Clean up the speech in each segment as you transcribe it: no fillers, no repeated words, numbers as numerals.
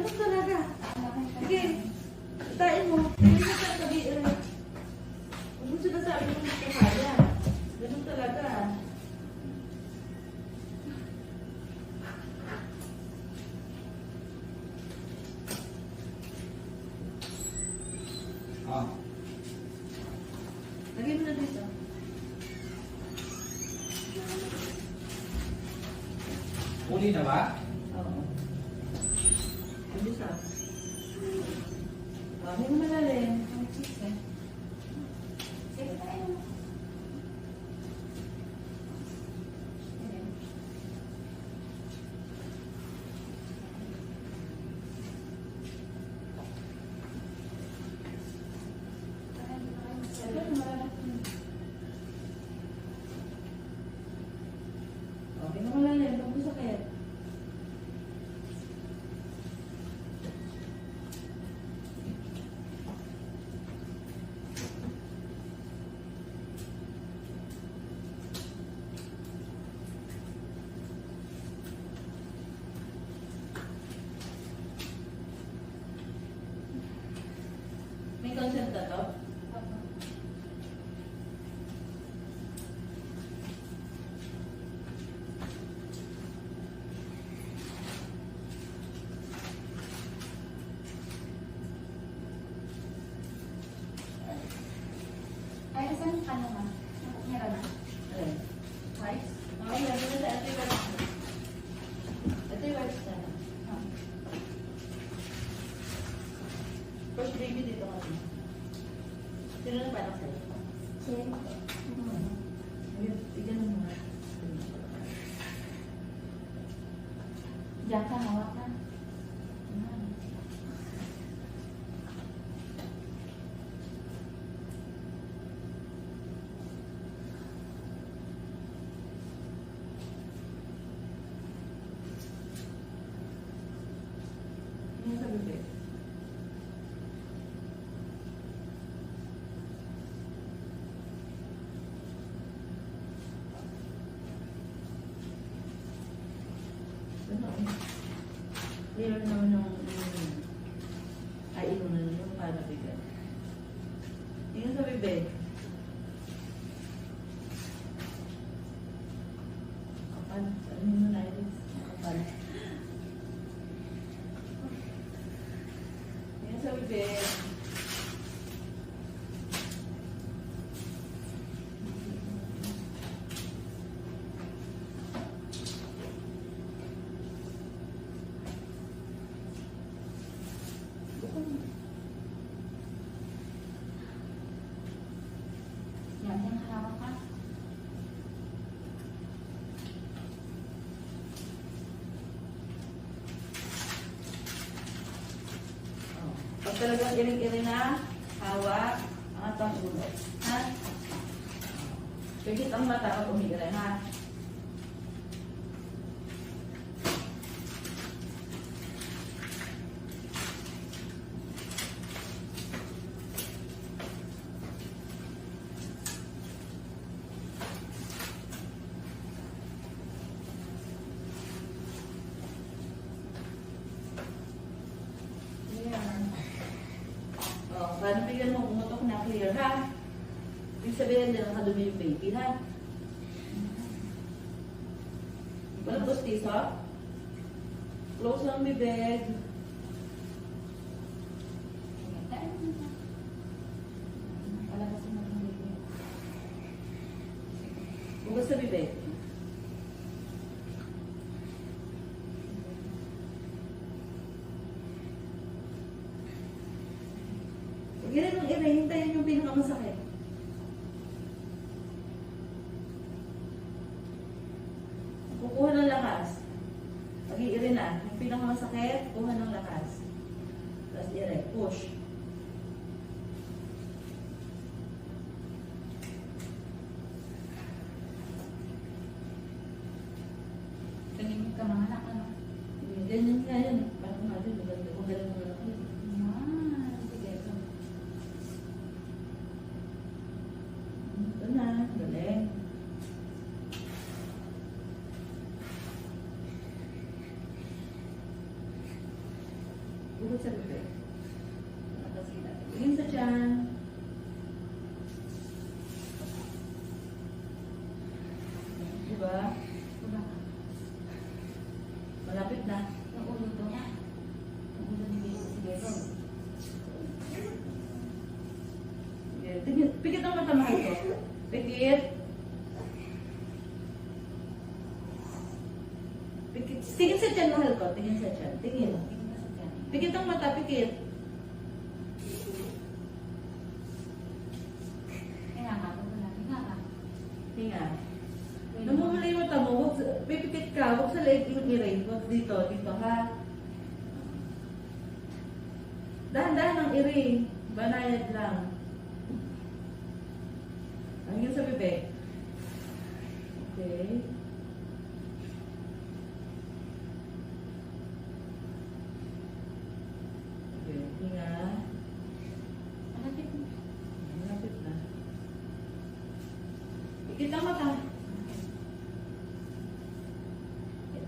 Ganun talaga. Sige. Tain mo. Hindi ka sabi. Huwag mo sinasabi mo hindi ka kaya. Ganun talaga. Ah. Lagay mo na dito. Uli na ba? Oo. Hindi sa. Hindi mo malalim. Ang cheese eh. Sige tayo. Okay na malalim. Huwag mo sakit. May consent na to? Ay, saan ka naman? Meron na. Alin? Twice? Okay, lagi na sa ito yung wipes. Ito yung wipes na. First baby dito kami. Sino na parang sa'yo? Sige. Ayun, tignan mo nga. Diyan ka, hawakan. Ano sa bebe? Ano eh? Meron naman yung ay, inunan na yung para bigat. Tingnan sa bebe. Kapal. Saan mo na iris? Kapal. Tingnan sa bebe. Yan, diyan ka, hawakan. Oh. Pag talagang iring-iring na, hawak, angat ang ulo. Ha? Pagkit ang mata pag umiiring, ha? Ayan. Oh, paano bigyan mo umutok na clear, ha? Ibig sabihin din nakadumi yung baby, ha? Walang pustiso? Close ang bibig. Wala kasi mag-ibig. Bukas sa bibig. Irin ang irin, hintayin yung pinakamasakit. Kukuha ng lakas. Pag-iirin na, yung pinakamasakit, kuha ng lakas. Tapos irin, push. Tingin ka mga anak, ano? Ganyan nga yan. Parang natin, maganda. Magaling mo lang. Yan. Sige, ito. Ito na, galing. Ugot sa bibig. Nakasila. Tingin sa tiyan. Diba? Wala ka. Malapit na. Yung ulo to na. Yung ulo ni Bego. Si Bego. Okay. Tingin, pikit ang mata mahal ko. Pikit. Pikit. Tingin sa tiyan mahal ko. Tingin sa tiyan. Tingin. Tingin ka sa tiyan. Pikit ang mata, pikit. Kaya nga, pag wala. Hinga ka. Hinga. Namumula yung mata mo, huwag pipikit ka, huwag sa leeg yung iring, huwag dito, dito ha. Dahan-dahan ang iring, banayad lang. Ang yun sa bibig. Okay. Okay, hinga. Malapit mo. Malapit na. Pikit ang mata.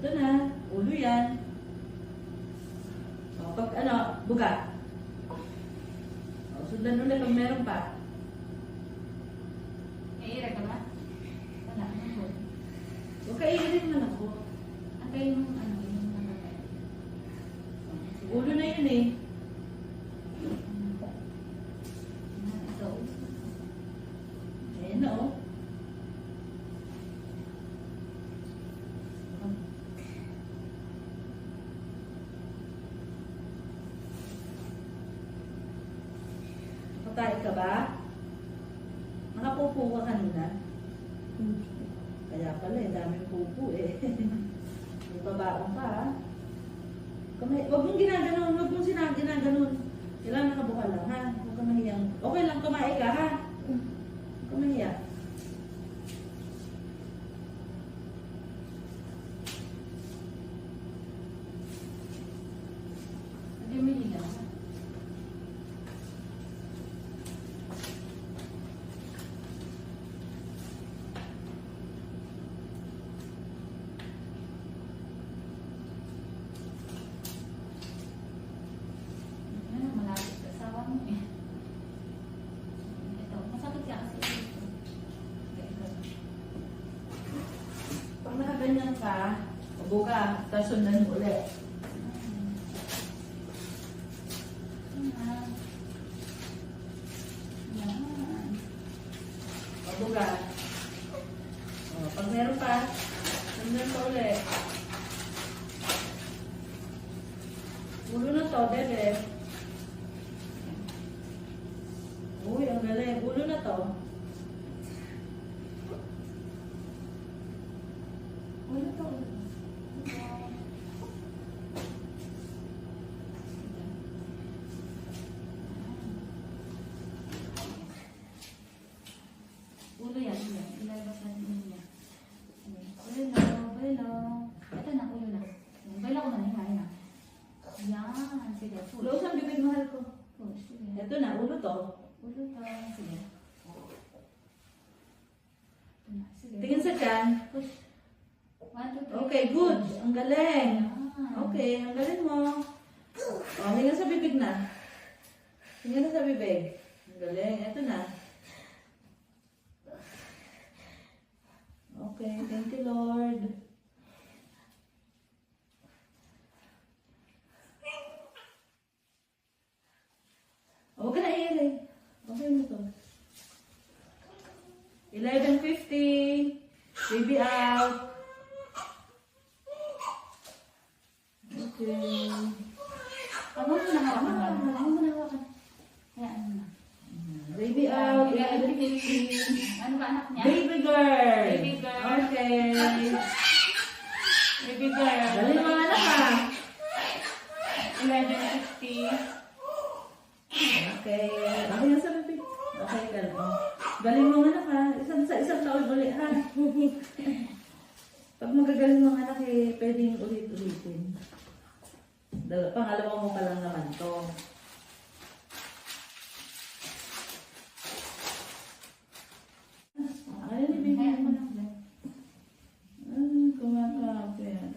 Ito na, ulo yan. O, pag ano, buga. O, sundan ulit pag meron pa. Eh, ira ka ba? Wala. Ano? Huwag ka iirin man ako. Antayin mo ano, yung nalagay. Ulo na yun eh. Ito. Ayan na oh. Patay ka ba? Nakapupo ka kanina? Kaya pala, daming pupo eh. May babaong pa ah. Huwag mong ginaganon, huwag mong ginaganon. Kailangan nakabuka lang ha. Huwag ka mahiyang. Okay lang, kumain ka ha. Huwag ka mahiya. Hindi mo higa. Ano, malapit sa asawa mo eh. Ito, masakit ka kasi ito. Ito. Pag nakaganyan ka, mabuka, tapos sundan mo ulit. Mabuka. O, pag meron pa, sundan pa ulit. Ulo na to, bebe. Uy, ang galing. Ulo na to. Ulo to. Ulo yan, yan. Ilalabas natin ulo yan. Belo, belo. Ito na, ulo na. Belo ko na, hinga, hinga. Yan, sige, push. Close ang bibig, mahal ko. Push, sige. Ito na, ulo to. Ulo to, sige. Ito na, sige. Tingin sa tiyan. Push. 1, 2, 3. Okay, good. Ang galing. Yan. Okay, ang galing mo. O, hinga sa bibig na. Hinga na sa bibig. Ang galing. Ito na. Okay, thank you, Lord. Huwag ka na iiling. Okay mo to. 11:50. Baby out. Okay. Huwag mo na hawakan. Huwag mo na hawakan. Hayaan mo na. Baby out. 11:50. Ano ba anak niya? Baby girl. Baby girl. Okay. Baby girl. Dali ng mga anak ha. 11:50. Okay. Okay na sa bibig. Okay ka lang. Galing mo anak ha. Isang taon ulit ha. Pag magagaling mga anak eh, pwedeng ulit-ulitin. Pangalawa mo pa lang naman to. Ay, baby. Hayaan mo lang dyan. Kumakapit.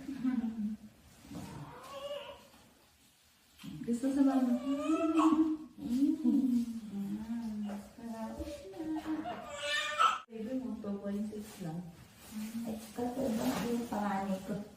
Gusto sa mama. Sarap. Baby mo, 2.6 lang. Ay, kasi ba yung panganay ko?